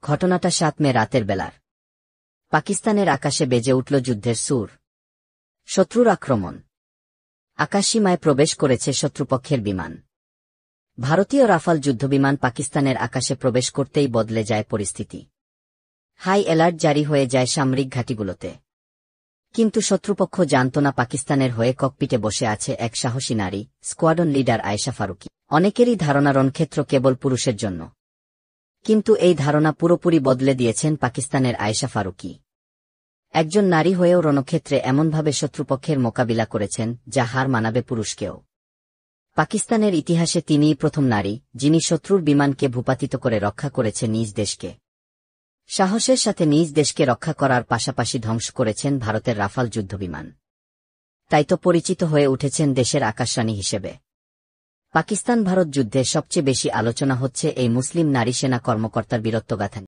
ঘটনাটা ৭ মে রাতের বেলার। পাকিস্তানের আকাশে বেজে উঠল যুদ্ধের সুর। শত্রুর আক্রমণ। আকাশসীমায় প্রবেশ করেছে শত্রুপক্ষের বিমান। ভারতীয় রাফাল যুদ্ধবিমান পাকিস্তানের আকাশে প্রবেশ করতেই বদলে যায় পরিস্থিতি। হাই অ্যালার্ট জারি হয়ে যায় সামরিক ঘাঁটিগুলোতে। কিন্তু শত্রুপক্ষ জানত না পাকিস্তানের হয়ে ককপিটে বসে আছে এক সাহসী নারী, স্কোয়াড্রন লিডার আয়েশা ফারুকী। অনেকেরই ধারণা রণক্ষেত্র কেবল পুরুষের জন্য। কিন্তু এই ধারণা পুরোপুরি বদলে দিয়েছেন পাকিস্তানের আয়েশা ফারুকী। একজন নারী হয়েও রণক্ষেত্রে এমনভাবে শত্রুপক্ষের মোকাবিলা করেছেন যা হার মানাবে পুরুষকেও। পাকিস্তানের ইতিহাসে তিনিই প্রথম নারী যিনি শত্রুর বিমানকে ভূপাতিত করে রক্ষা করেছে নিজ দেশকে। সাহসের সাথে নিজ দেশকে রক্ষা করার পাশাপাশি ধ্বংস করেছেন ভারতের রাফাল যুদ্ধবিমান। তাই তো পরিচিত হয়ে উঠেছেন দেশের আকাশরানী হিসেবে। পাকিস্তান ভারত যুদ্ধে সবচেয়ে বেশি আলোচনা হচ্ছে এই মুসলিম নারী সেনা কর্মকর্তার বীরত্বগাথা।